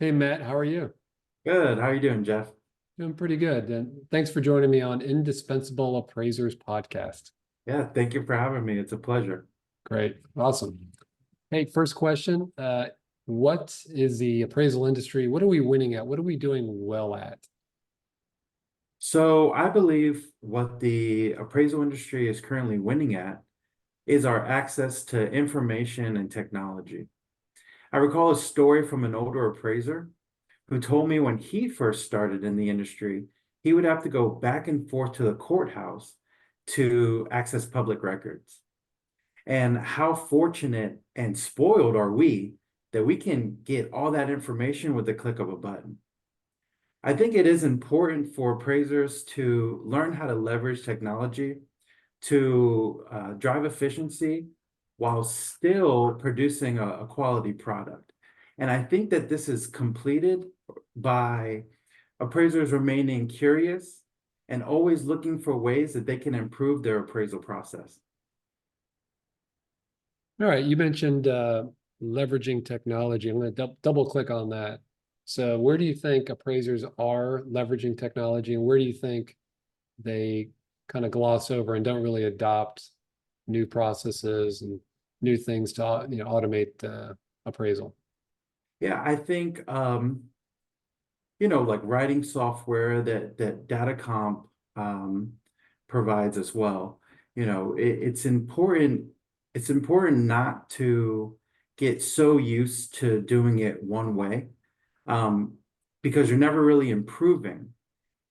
Hey Matt, how are you? Good. How are you doing, Jeff? Doing pretty good. And thanks for joining me on Indispensable Appraisers podcast. Yeah, thank you for having me. It's a pleasure. Great. Awesome. Hey, first question. What is the appraisal industry? What are we winning at? What are we doing well at? So I believe what the appraisal industry is currently winning at is our access to information and technology. I recall a story from an older appraiser who told me when he first started in the industry, he would have to go back and forth to the courthouse to access public records. And how fortunate and spoiled are we that we can get all that information with the click of a button. I think it is important for appraisers to learn how to leverage technology to drive efficiency while still producing a quality product. And I think that this is completed by appraisers remaining curious and always looking for ways that they can improve their appraisal process. All right, you mentioned leveraging technology. I'm going to double click on that. So, where do you think appraisers are leveraging technology, and where do you think they kind of gloss over and don't really adopt new processes and new things to automate appraisal? Yeah, I think like writing software that Datacomp provides as well. It's important not to get so used to doing it one way, um, because you're never really improving.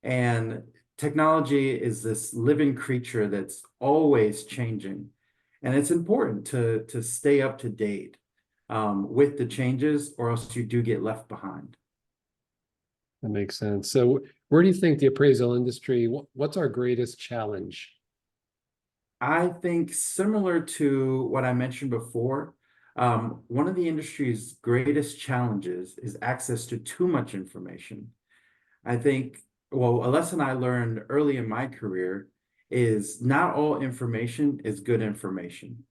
And technology is this living creature that's always changing. And it's important to stay up to date with the changes, or else you do get left behind. That makes sense. So, where do you think the appraisal industry, what's our greatest challenge? I think similar to what I mentioned before, one of the industry's greatest challenges is access to too much information. I think, well, a lesson I learned early in my career is not all information is good information.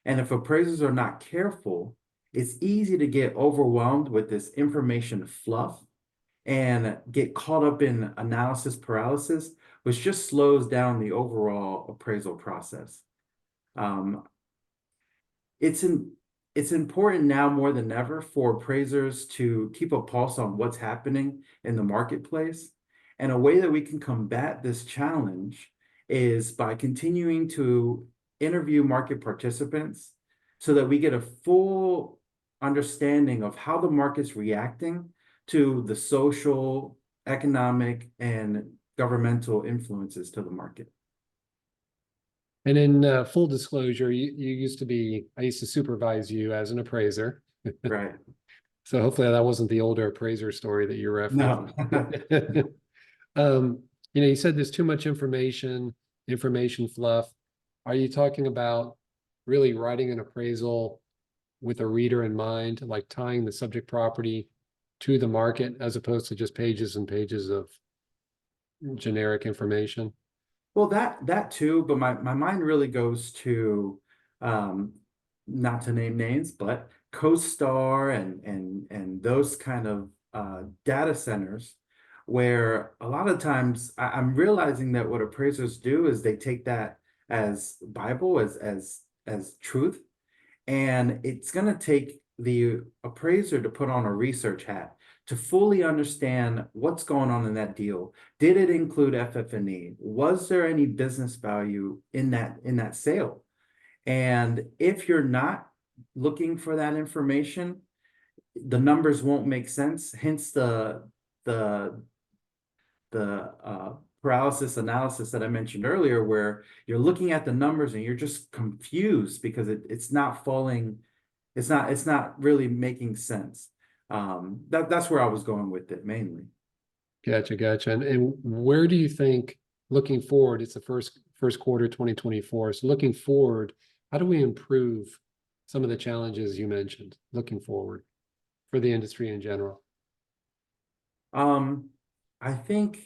And if appraisers are not careful, it's easy to get overwhelmed with this information fluff and get caught up in analysis paralysis, which just slows down the overall appraisal process. Um, it's in, it's important now more than ever for appraisers to keep a pulse on what's happening in the marketplace. And a way that we can combat this challenge is by continuing to interview market participants so that we get a full understanding of how the market's reacting to the social, economic, and governmental influences to the market. And in full disclosure, I used to supervise you as an appraiser. Right. So hopefully that wasn't the older appraiser story that you referenced. No. You said there's too much information fluff. Are you talking about really writing an appraisal with a reader in mind, like tying the subject property to the market as opposed to just pages and pages of generic information? Well, that too, but my mind really goes to um, not to name names, but CoStar and those kind of data centers where a lot of times I'm realizing that what appraisers do is they take that as Bible, as truth, and it's going to take the appraiser to put on a research hat to fully understand what's going on in that deal. Did it include FF&E? Was there any business value in that sale? And if you're not looking for that information, the numbers won't make sense. Hence the paralysis analysis that I mentioned earlier, where you're looking at the numbers and you're just confused because it's not really making sense. That's where I was going with it mainly. Gotcha. And where do you think, looking forward, it's the first quarter 2024. So looking forward, how do we improve some of the challenges you mentioned looking forward for the industry in general? Um, I think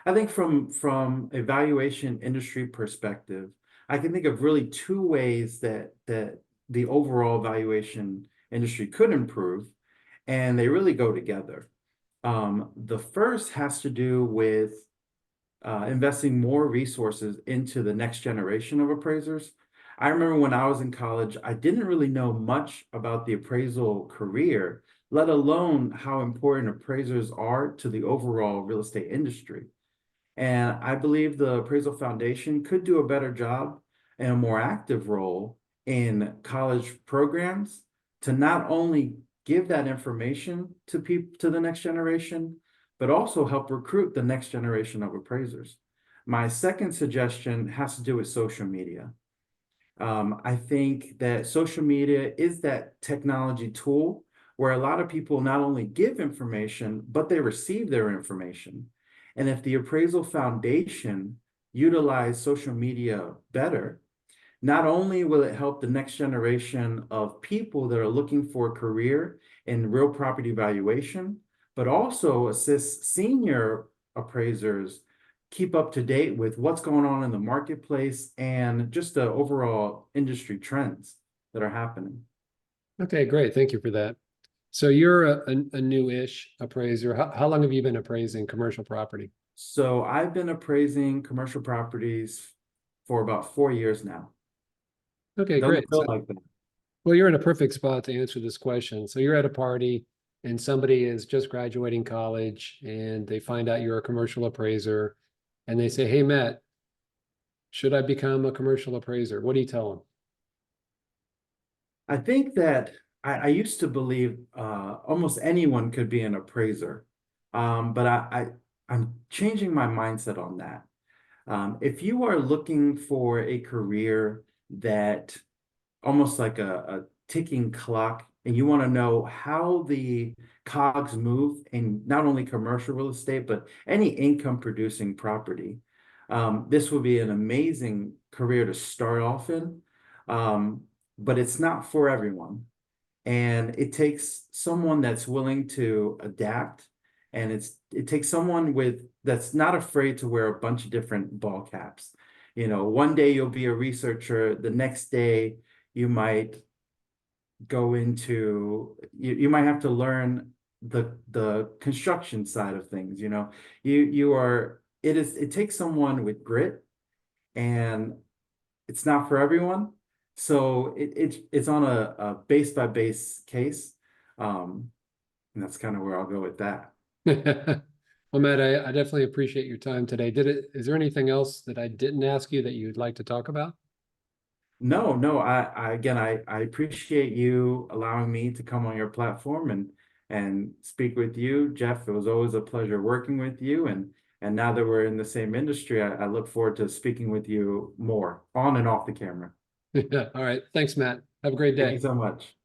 I think from a valuation industry perspective, I can think of really two ways that the overall valuation industry could improve. and they really go together. The first has to do with investing more resources into the next generation of appraisers. I remember when I was in college, I didn't really know much about the appraisal career, let alone how important appraisers are to the overall real estate industry. And I believe the Appraisal Foundation could do a better job and a more active role in college programs to not only give that information to people, to the next generation, but also help recruit the next generation of appraisers. My second suggestion has to do with social media. I think that social media is that technology tool where a lot of people not only give information, but they receive their information. And if the Appraisal Foundation utilize social media better, not only will it help the next generation of people that are looking for a career in real property valuation, but also assist senior appraisers keep up to date with what's going on in the marketplace and just the overall industry trends that are happening. Okay, great. Thank you for that. So you're a new-ish appraiser. How long have you been appraising commercial property? So I've been appraising commercial properties for about 4 years now. Okay, Doesn't great. feel So, like that. well, you're in a perfect spot to answer this question. So you're at a party and somebody is just graduating college and they find out you're a commercial appraiser and they say, "Hey, Matt, should I become a commercial appraiser?" What do you tell them? I think that I used to believe almost anyone could be an appraiser, but I'm changing my mindset on that. If you are looking for a career that almost like a ticking clock, and you want to know how the cogs move in not only commercial real estate, but any income producing property, this would be an amazing career to start off in. Um, but it's not for everyone. And it takes someone that's willing to adapt. And it takes someone with that's not afraid to wear a bunch of different ball caps. You know, one day you'll be a researcher, the next day you might go into you might have to learn the construction side of things, you know. You are it takes someone with grit, and it's not for everyone. So it's on a base by base case. And that's kind of where I'll go with that. Well, Matt, I definitely appreciate your time today. Is there anything else that I didn't ask you that you'd like to talk about? No, no, I appreciate you allowing me to come on your platform and speak with you, Jeff. It was always a pleasure working with you, and now that we're in the same industry, I look forward to speaking with you more on and off the camera. All right. Thanks, Matt. Have a great Thank you day. so much.